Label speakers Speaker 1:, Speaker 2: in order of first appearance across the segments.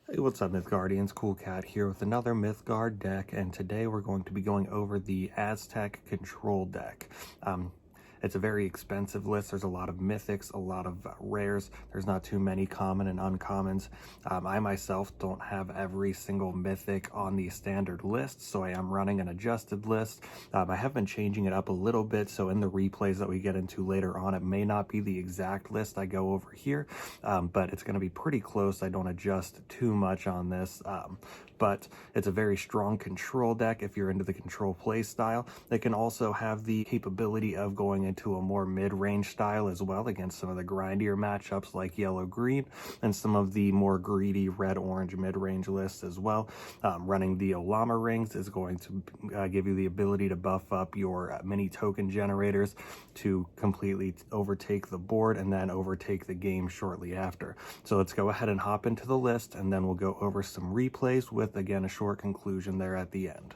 Speaker 1: Hey, what's up, Mythgardians? Cool Cat here with another Mythgard deck, and today we're going to be going over the Aztec Control deck. It's a very expensive list. There's a lot of mythics, a lot of rares. There's not too many common and uncommons. I myself don't have every single mythic on the standard list, so I am running an adjusted list. I have been changing it up a little bit, so in the replays that we get into later on, it may not be the exact list I go over here, but it's going to be pretty close. I don't adjust too much on this, but it's a very strong control deck if you're into the control play style. They can also have the capability of going into a more mid-range style as well against some of the grindier matchups like yellow-green and some of the more greedy red-orange mid-range lists as well. Running the Ollama Rings is going to give you the ability to buff up your mini token generators to completely overtake the board and then overtake the game shortly after. So let's go ahead and hop into the list, and then we'll go over some replays with, again, a short conclusion there at the end.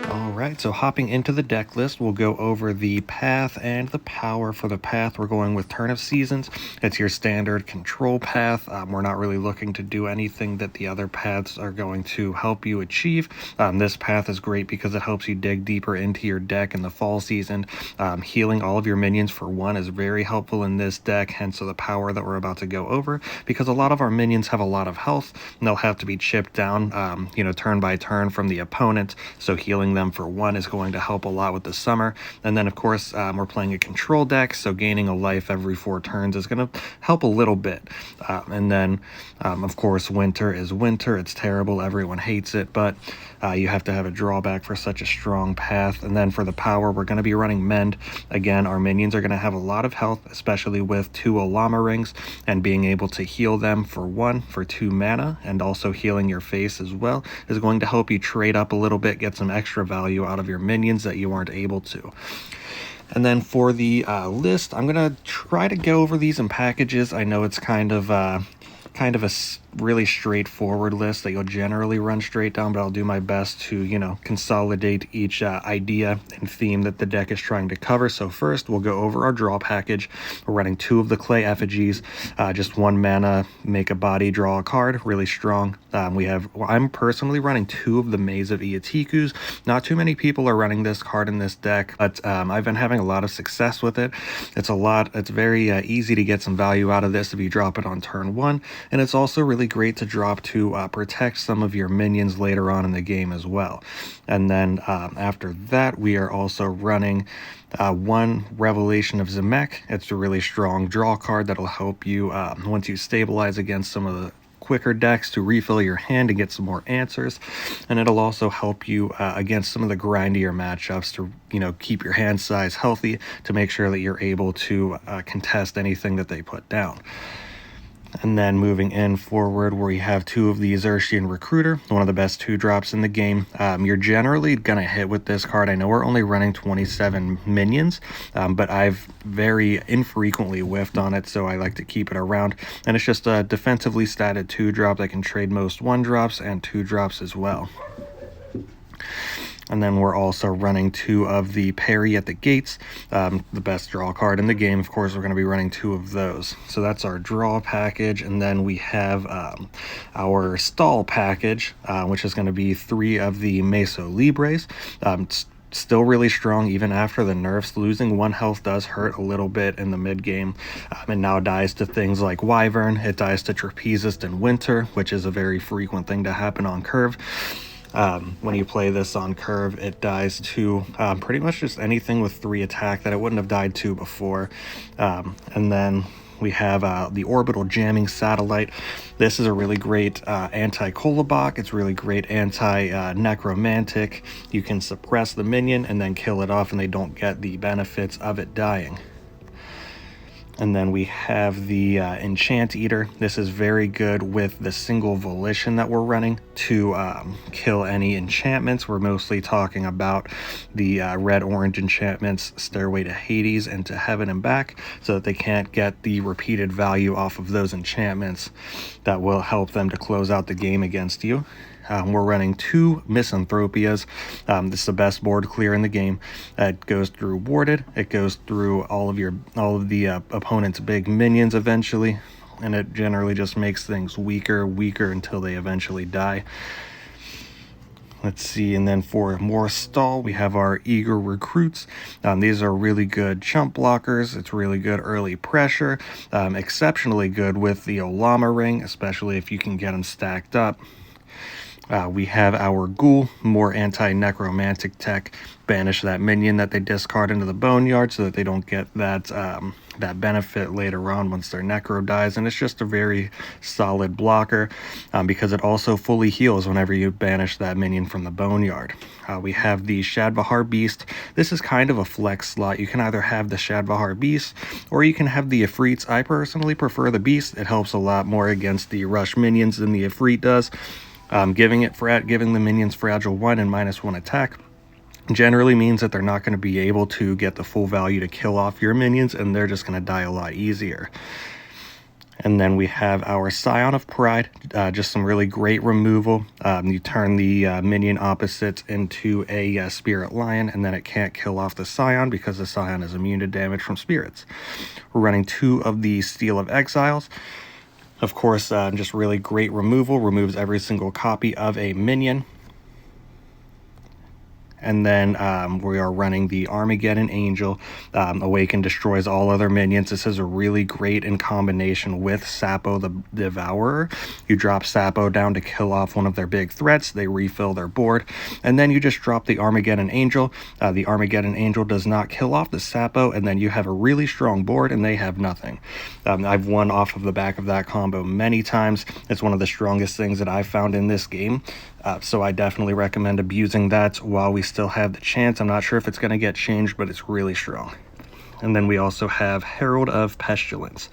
Speaker 1: Alright, so hopping into the deck list, we'll go over the path and the power. For the path, we're going with Turn of Seasons. It's your standard control path. We're not really looking to do anything that the other paths are going to help you achieve. This path is great because it helps you dig deeper into your deck in the fall season. Healing all of your minions for one is very helpful in this deck, hence the power that we're about to go over, because a lot of our minions have a lot of health, and they'll have to be chipped down, turn by turn from the opponent, so healing them for one is going to help a lot with the summer. And then of course we're playing a control deck, so gaining a life every 4 turns is going to help a little bit. And then of course winter is winter. It's terrible, everyone hates it, but you have to have a drawback for such a strong path. And then for the power, we're going to be running Mend. Again, our minions are going to have a lot of health, especially with 2 Ollama Rings, and being able to heal them for 1 for 2 mana, and also healing your face as well is going to help you trade up a little bit, get some extra value out of your minions that you weren't able to. And then for the list, I'm gonna try to go over these in packages. I know it's kind of a really straightforward list that you'll generally run straight down, but I'll do my best to, consolidate each idea and theme that the deck is trying to cover. So first, we'll go over our draw package. We're running 2 of the Clay Effigies, just 1 mana, make a body, draw a card, really strong. I'm personally running 2 of the Maze of Iatikus. Not too many people are running this card in this deck, but I've been having a lot of success with it. It's very easy to get some value out of this if you drop it on turn 1, and it's also really great to drop to protect some of your minions later on in the game as well. And then after that, we are also running 1 Revelation of Zemek. It's a really strong draw card that'll help you once you stabilize against some of the quicker decks to refill your hand and get some more answers. And it'll also help you against some of the grindier matchups to keep your hand size healthy, to make sure that you're able to contest anything that they put down. And then moving in forward, where we have 2 of the Xerxian Recruiter, one of the best 2-drops in the game. You're generally going to hit with this card. I know we're only running 27 minions, but I've very infrequently whiffed on it, so I like to keep it around. And it's just a defensively statted 2-drop that can trade most 1-drops and 2-drops as well. And then we're also running 2 of the Parry at the Gates, the best draw card in the game. Of course, we're going to be running 2 of those. So that's our draw package. And then we have our stall package, which is going to be 3 of the Meso Libres. Still really strong even after the nerfs. Losing 1 health does hurt a little bit in the mid game. It now dies to things like Wyvern. It dies to Trapezist in Winter, which is a very frequent thing to happen on curve. When you play this on curve, it dies to pretty much just anything with 3 attack that it wouldn't have died to before. And then we have the Orbital Jamming Satellite. This is a really great anti-Kolobok. It's really great anti-Necromantic. You can suppress the minion and then kill it off, and they don't get the benefits of it dying. And then we have the Enchant Eater. This is very good with the single volition that we're running to kill any enchantments. We're mostly talking about the red-orange enchantments, Stairway to Hades and to Heaven and Back, so that they can't get the repeated value off of those enchantments that will help them to close out the game against you. We're running 2 Misanthropias. This is the best board clear in the game. It goes through warded. It goes through all of the opponent's big minions eventually, and it generally just makes things weaker until they eventually die. Let's see, and then for more stall, we have our Eager Recruits. These are really good chump blockers. It's really good early pressure. Exceptionally good with the Ollama Ring, especially if you can get them stacked up. We have our Ghoul, more anti-necromantic tech. Banish that minion that they discard into the boneyard so that they don't get that that benefit later on once their necro dies. And it's just a very solid blocker because it also fully heals whenever you banish that minion from the boneyard. We have the Shadvahar Beast. This is kind of a flex slot. You can either have the Shadvahar Beast or you can have the Ifrits. I personally prefer the Beast. It helps a lot more against the rush minions than the Ifrit does. Giving the minions Fragile 1 and -1 attack generally means that they're not going to be able to get the full value to kill off your minions, and they're just going to die a lot easier. And then we have our Scion of Pride, just some really great removal. You turn the minion opposites into a Spirit Lion, and then it can't kill off the Scion because the Scion is immune to damage from spirits. We're running 2 of the Steel of Exiles. Of course, just really great removal, removes every single copy of a minion. And then we are running the Armageddon Angel. Awaken destroys all other minions. This is a really great in combination with Sapo the Devourer. You drop Sapo down to kill off one of their big threats. They refill their board. And then you just drop the Armageddon Angel. The Armageddon Angel does not kill off the Sapo, and then you have a really strong board and they have nothing. I've won off of the back of that combo many times. It's one of the strongest things that I've found in this game. So I definitely recommend abusing that while we still have the chance. I'm not sure if it's going to get changed, but it's really strong. And then we also have Herald of Pestilence.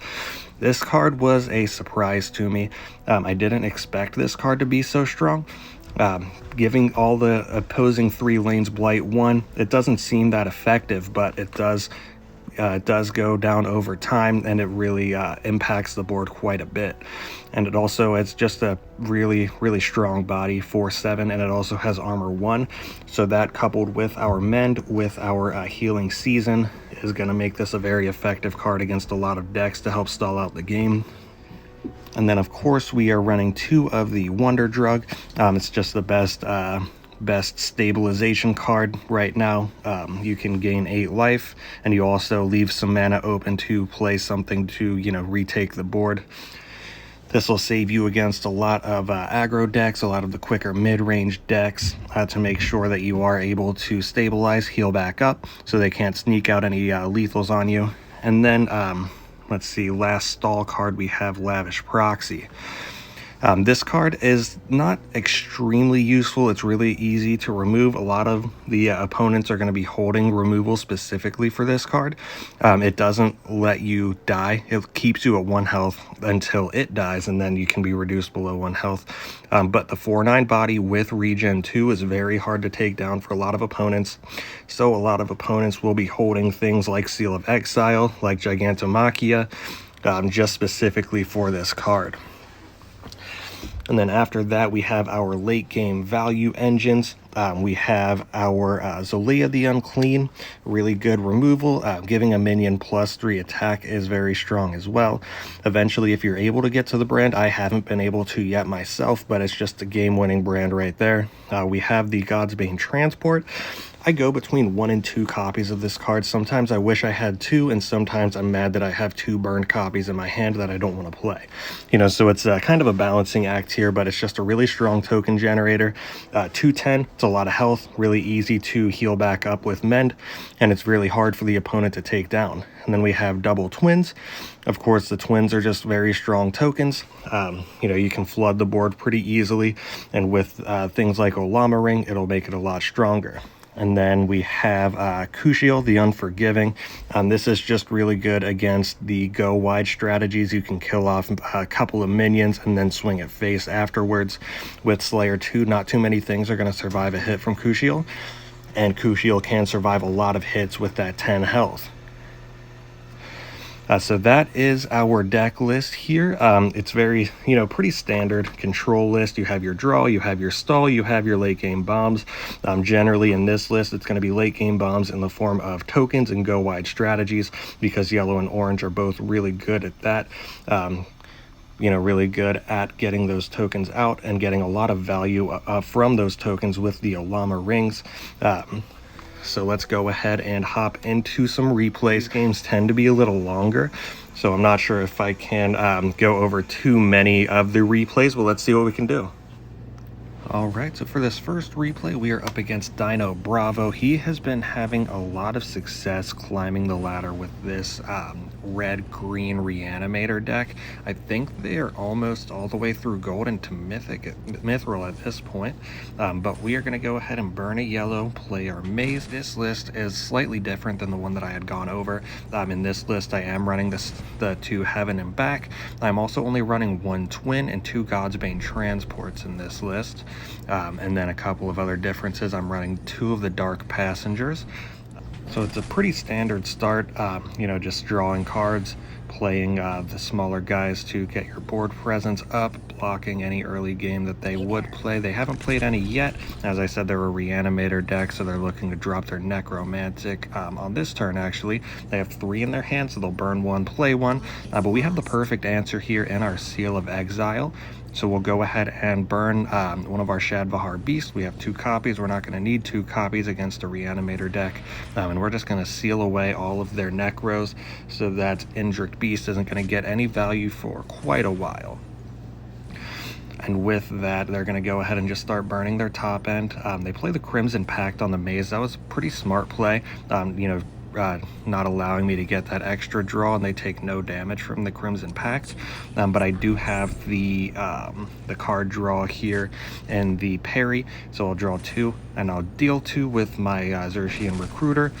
Speaker 1: This card was a surprise to me. I didn't expect this card to be so strong. Giving all the opposing 3 lanes Blight 1, it doesn't seem that effective, but it does go down over time, and it really impacts the board quite a bit. And it's just a really strong body, 4/7, and it also has armor 1. So that, coupled with our mend with our healing season, is going to make this a very effective card against a lot of decks to help stall out the game. And then of course we are running 2 of the Wonder Drug. It's just the best stabilization card right now. You can gain 8 life, and you also leave some mana open to play something to, retake the board. This will save you against a lot of aggro decks, a lot of the quicker mid-range decks, to make sure that you are able to stabilize, heal back up, so they can't sneak out any lethals on you. And then, let's see, last stall card we have Lavish Proxy. This card is not extremely useful. It's really easy to remove. A lot of the opponents are going to be holding removal specifically for this card. It doesn't let you die. It keeps you at 1 health until it dies, and then you can be reduced below 1 health. But the 4/9 body with regen 2 is very hard to take down for a lot of opponents. So a lot of opponents will be holding things like Seal of Exile, like Gigantomachia, just specifically for this card. And then after that, we have our late game value engines. We have our Zolea the Unclean, really good removal. Giving a minion +3 attack is very strong as well. Eventually, if you're able to get to the brand, I haven't been able to yet myself, but it's just a game-winning brand right there. We have the Godsbane Transport. I go between 1 and 2 copies of this card. Sometimes I wish I had 2, and sometimes I'm mad that I have 2 burned copies in my hand that I don't want to play. So it's kind of a balancing act here, but it's just a really strong token generator. 210, it's a lot of health, really easy to heal back up with mend, and it's really hard for the opponent to take down. And then we have Double Twins. Of course, the twins are just very strong tokens. You can flood the board pretty easily, and with things like Ollama Ring, it'll make it a lot stronger. And then we have Kushiel, the Unforgiving. This is just really good against the go wide strategies. You can kill off a couple of minions and then swing at face afterwards. With Slayer 2, not too many things are going to survive a hit from Kushiel, and Kushiel can survive a lot of hits with that 10 health. So that is our deck list here. It's very, pretty standard control list. You have your draw, you have your stall, you have your late game bombs. Generally in this list, it's going to be late game bombs in the form of tokens and go wide strategies, because yellow and orange are both really good at that. Really good at getting those tokens out and getting a lot of value from those tokens with the Ollama Rings. So let's go ahead and hop into some replays. Games tend to be a little longer, so I'm not sure if I can go over too many of the replays, but let's see what we can do. Alright, so for this first replay, we are up against Dino Bravo. He has been having a lot of success climbing the ladder with this red-green Reanimator deck. I think they are almost all the way through Gold into Mithril at this point. But we are going to go ahead and burn a yellow, play our Maze. This list is slightly different than the one that I had gone over. In this list, I am running the 2 Heaven and Back. I'm also only running 1 Twin and 2 Godsbane Transports in this list. And then a couple of other differences. I'm running 2 of the Dark Passengers. So it's a pretty standard start, just drawing cards, playing the smaller guys to get your board presence up, blocking any early game that they would play. They haven't played any yet. As I said, they're a Reanimator deck, so they're looking to drop their Necromantic on this turn, actually. They have 3 in their hand, so they'll burn 1, play 1. But we have the perfect answer here in our Seal of Exile. So we'll go ahead and burn one of our Shadvahar Beasts. We have 2 copies. We're not going to need 2 copies against a Reanimator deck. And we're just going to seal away all of their Necros so that Indric Beast isn't going to get any value for quite a while. And with that, they're going to go ahead and just start burning their top end. They play the Crimson Pact on the Maze. That was a pretty smart play. Not allowing me to get that extra draw, and they take no damage from the Crimson Pact. But I do have the card draw here and the parry, so I'll draw 2 and I'll deal 2 with my Xerxian Recruiter.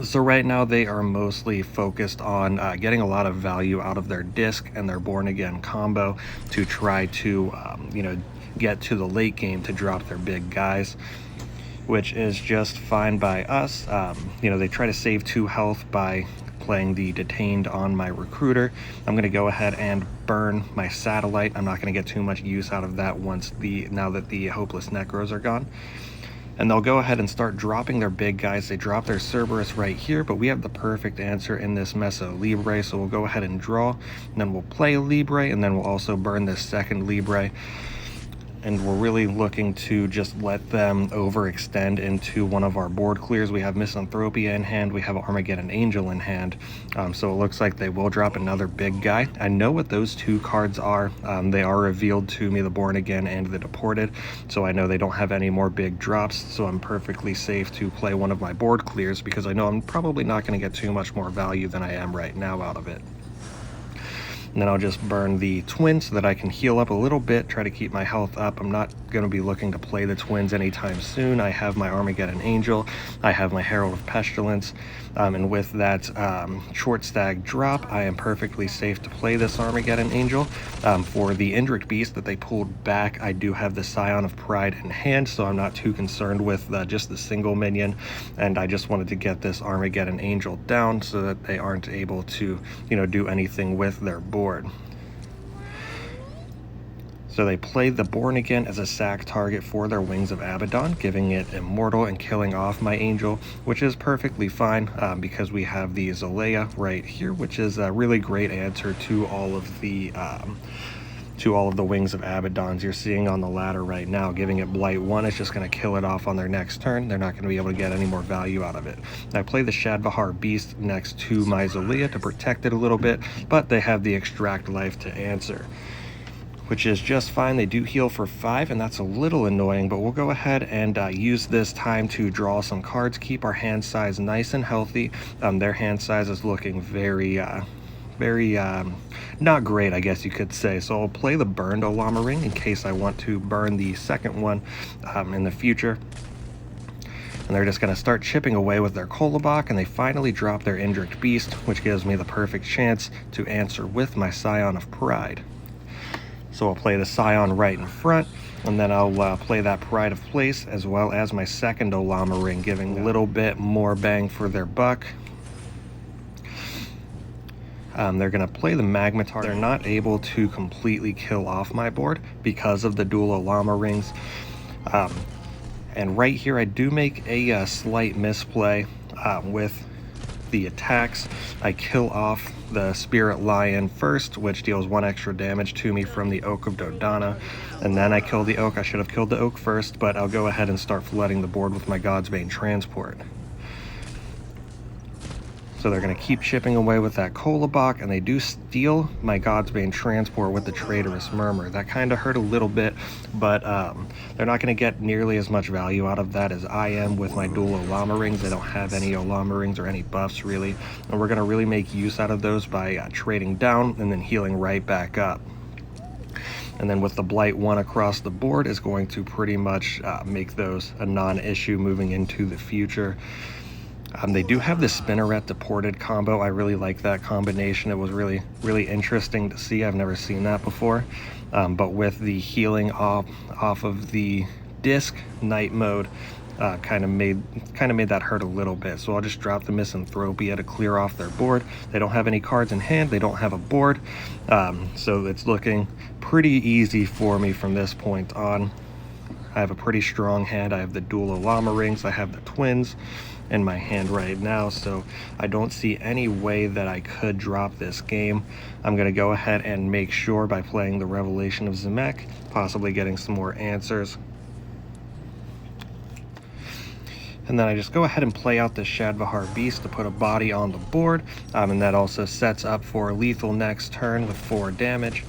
Speaker 1: So right now they are mostly focused on getting a lot of value out of their disc and their Born Again combo to try to get to the late game to drop their big guys, which is just fine by us. They try to save 2 health by playing the Detained on my Recruiter. I'm going to go ahead and burn my Satellite. I'm not going to get too much use out of that now that the Hopeless Necros are gone. And they'll go ahead and start dropping their big guys. They drop their Cerberus right here, but we have the perfect answer in this Meso Libre, so we'll go ahead and draw, and then we'll play a Libre, and then we'll also burn this second Libre. And we're really looking to just let them overextend into one of our board clears. We have Misanthropia in hand, we have Armageddon Angel in hand, so it looks like they will drop another big guy. I know what those 2 cards are. They are revealed to me, the Born Again and the Deported, so I know they don't have any more big drops, so I'm perfectly safe to play one of my board clears, because I know I'm probably not going to get too much more value than I am right now out of it. And then I'll just burn the Twin so that I can heal up a little bit, try to keep my health up. I'm not going to be looking to play the Twins anytime soon. I have my Armageddon Angel, I have my Herald of Pestilence, and with that short stag drop, I am perfectly safe to play this Armageddon Angel. For the Indric Beast that they pulled back, I do have the Scion of Pride in hand, so I'm not too concerned with just the single minion, and I just wanted to get this Armageddon Angel down so that they aren't able to, do anything with their board. So they play the Born Again as a sack target for their Wings of Abaddon, giving it Immortal and killing off my Angel, which is perfectly fine because we have the Zalea right here, which is a really great answer to all of the Wings of Abaddons you're seeing on the ladder right now. Giving it Blight 1 is just going to kill it off on their next turn. They're not going to be able to get any more value out of it. I play the Shadvahar Beast next to my Zalea to protect it a little bit, but they have the Extract Life to answer, which is just fine. They do heal for 5, and that's a little annoying, but we'll go ahead and use this time to draw some cards, keep our hand size nice and healthy. Their hand size is looking very not great, I guess you could say. So I'll play the burned Ollama Ring in case I want to burn the second one in the future. And they're just going to start chipping away with their Kolobok, and they finally drop their Indric Beast, which gives me the perfect chance to answer with my Scion of Pride. So I'll play the Scion right in front, and then I'll play that Pride of Place as well as my second Ollama Ring, giving a little bit more bang for their buck. They're going to play the Magmatar. They're not able to completely kill off my board because of the dual Ollama Rings. And right here, I do make a slight misplay with the attacks. I kill off the Spirit Lion first, which deals 1 extra damage to me from the Oak of Dodana, and then I kill the Oak. I should have killed the Oak first, but I'll go ahead and start flooding the board with my Godsbane Transport. So they're going to keep chipping away with that Kolobok, and they do steal my Godsbane Transport with the Traitorous Murmur. That kind of hurt a little bit, but they're not going to get nearly as much value out of that as I am with my dual Ollama Rings. They don't have any Ollama Rings or any buffs, really. And we're going to really make use out of those by trading down and then healing right back up. And then with the Blight 1 across the board is going to pretty much make those a non-issue moving into the future. They do have the Spinneret Deported combo. I really like that combination. It was really interesting to see. I've never seen that before. But with the healing off of the disc night mode, kind of made that hurt a little bit. So I'll just drop the Misanthropia to clear off their board. They don't have any cards in hand. They don't have a board. So it's looking pretty easy for me from this point on. I have a pretty strong hand. I have the dual Ollama Rings. I have the twins in my hand right now, so I don't see any way that I could drop this game. I'm going to go ahead and make sure by playing the Revelation of Zemek, possibly getting some more answers. And then I just go ahead and play out the Shadvahar Beast to put a body on the board, and that also sets up for lethal next turn with 4 damage.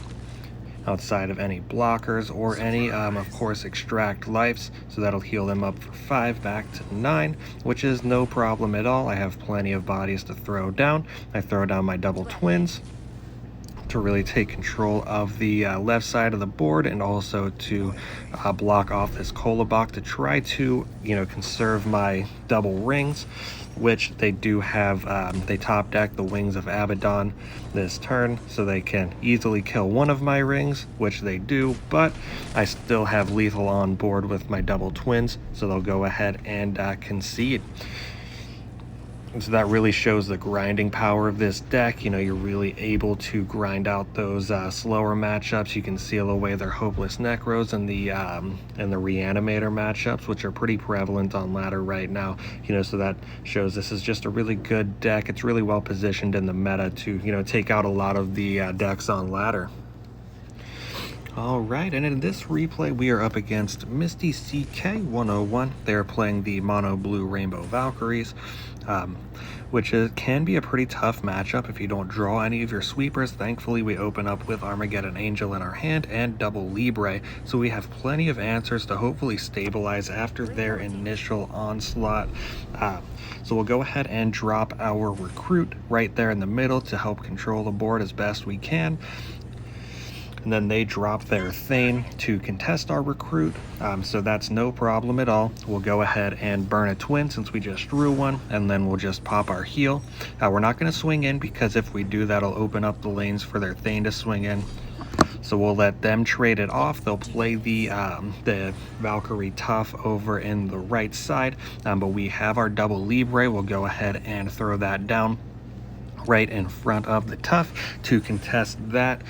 Speaker 1: Outside of any blockers or any, of course, extract lives, so that'll heal them up for 5 back to 9, which is no problem at all. I have plenty of bodies to throw down. I throw down my double twins to really take control of the left side of the board, and also to block off this Kolobok to try to, conserve my double rings, which they do have. They top deck the Wings of Abaddon this turn, so they can easily kill one of my rings, which they do, but I still have lethal on board with my double twins, so they'll go ahead and concede. So that really shows the grinding power of this deck. You're really able to grind out those slower matchups. You can seal away their Hopeless Necros and the Reanimator matchups, which are pretty prevalent on ladder right now. So that shows this is just a really good deck. It's really well positioned in the meta to, take out a lot of the decks on ladder. Alright, and in this replay we are up against Misty CK101. They're playing the Mono Blue Rainbow Valkyries, which can be a pretty tough matchup if you don't draw any of your sweepers. Thankfully we open up with Armageddon Angel in our hand and double Libre, so we have plenty of answers to hopefully stabilize after their initial onslaught. So we'll go ahead and drop our Recruit right there in the middle to help control the board as best we can. And then they drop their Thane to contest our Recruit, so that's no problem at all. We'll go ahead and burn a twin since we just drew one, and then we'll just pop our heal. We're not going to swing in, because if we do, that'll open up the lanes for their Thane to swing in. So we'll let them trade it off. They'll play the Valkyrie Tough over in the right side, but we have our double Libre. We'll go ahead and throw that down right in front of the Tough to contest that.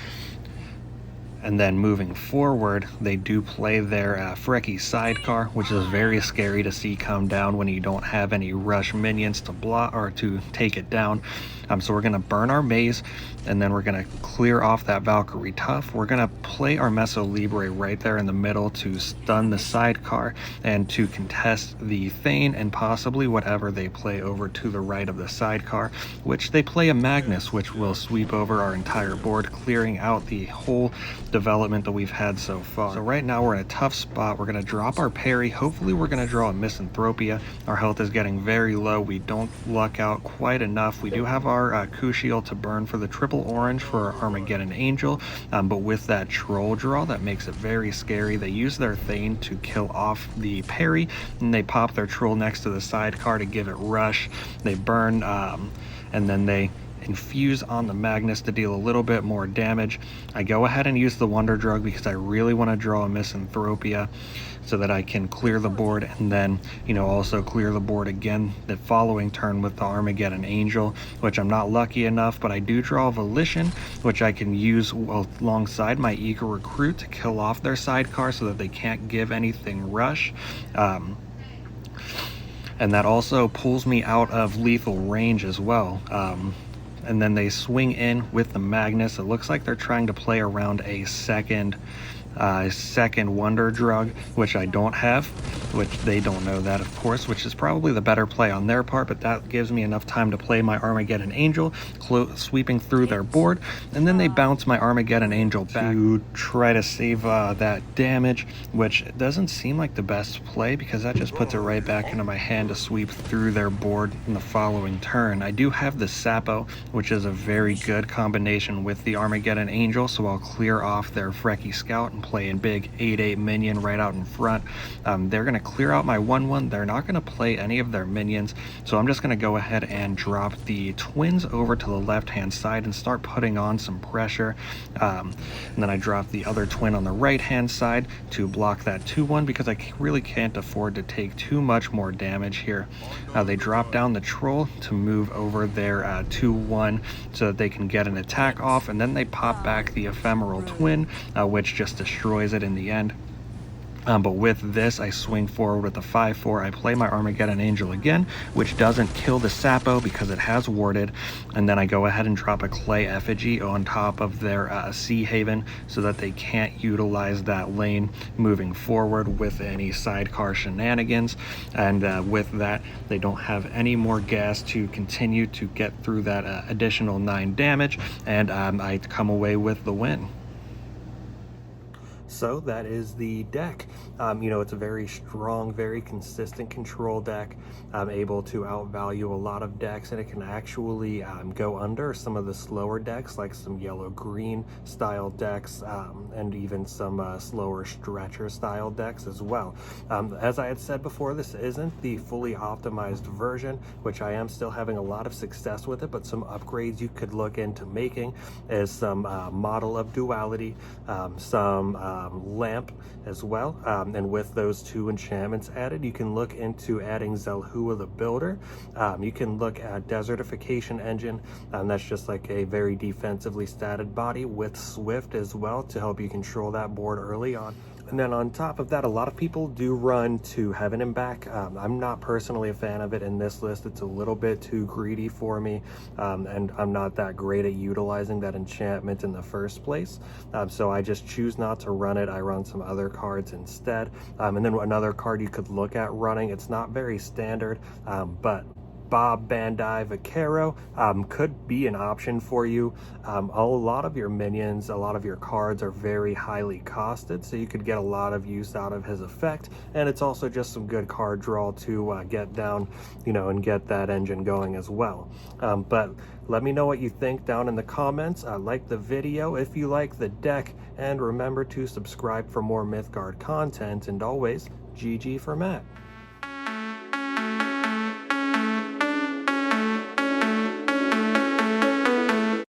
Speaker 1: And then moving forward, they do play their Frecky Sidecar, which is very scary to see come down when you don't have any rush minions to block or to take it down. So we're going to burn our Maze, and then we're going to clear off that Valkyrie Tough. We're going to play our Meso Libre right there in the middle to stun the Sidecar and to contest the Thane and possibly whatever they play over to the right of the Sidecar, which they play a Magnus, which will sweep over our entire board, clearing out the whole development that we've had so far. So right now we're in a tough spot. We're going to drop our parry. Hopefully we're going to draw a Misanthropia. Our health is getting very low. We don't luck out quite enough. We do have our Kushiel to burn for the triple orange for our Armageddon Angel, but with that troll draw, that makes it very scary. They use their Thane to kill off the parry, and they pop their troll next to the Sidecar to give it rush. They burn, and then they infuse on the Magnus to deal a little bit more damage. I go ahead and use the Wonder Drug because I really want to draw a Misanthropia so that I can clear the board, and then, you know, also clear the board again the following turn with the Armageddon Angel, which I'm not lucky enough, but I do draw Volition, which I can use alongside my Eager Recruit to kill off their sidecar so that they can't give anything rush. And that also pulls me out of lethal range as well. And then they swing in with the Magnus. It looks like they're trying to play around a second Wonder Drug, which I don't have, which they don't know that, of course, which is probably the better play on their part, but that gives me enough time to play my Armageddon Angel, sweeping through their board, and then they bounce my Armageddon Angel back to try to save that damage, which doesn't seem like the best play because that just puts it right back into my hand to sweep through their board in the following turn. I do have the Sapo, which is a very good combination with the Armageddon Angel, so I'll clear off their Frecky Scout and play a big 8/8 minion right out in front. They're going to clear out my 1/1. They're not going to play any of their minions, so I'm just going to go ahead and drop the twins over to the left hand side and start putting on some pressure. And then I drop the other twin on the right hand side to block that 2/1 because I really can't afford to take too much more damage here. They drop down the troll to move over their 2/1 so that they can get an attack off, and then they pop back the ephemeral twin, which just destroys it in the end. But with this, I swing forward with the 5/4. I play my Armageddon Angel again, which doesn't kill the Sapo because it has warded. And then I go ahead and drop a Clay Effigy on top of their Sea Haven so that they can't utilize that lane moving forward with any sidecar shenanigans. And with that, they don't have any more gas to continue to get through that additional 9 damage. And I come away with the win. So that is the deck. You know, it's a very strong, very consistent control deck, able to outvalue a lot of decks, and it can actually go under some of the slower decks, like some yellow-green style decks, and even some slower stretcher style decks as well. As I had said before, this isn't the fully optimized version, which I am still having a lot of success with it, but some upgrades you could look into making is some Model of Duality, some Lamp as well, and with those 2 enchantments added, you can look into adding Zelhua the Builder. You can look at Desertification Engine, that's just like a very defensively statted body with Swift as well to help you control that board early on. And then on top of that, a lot of people do run to Heaven and Back. I'm not personally a fan of it in this list. It's a little bit too greedy for me, and I'm not that great at utilizing that enchantment in the first place. So I just choose not to run it. I run some other cards instead. And then another card you could look at running, it's not very standard, but Bob Bandai Vaquero could be an option for you. A lot of your minions, a lot of your cards are very highly costed, so you could get a lot of use out of his effect, and it's also just some good card draw to get down, you know, and get that engine going as well. But let me know what you think down in the comments. Like the video if you like the deck, and remember to subscribe for more Mythgard content, and always, GG for Matt.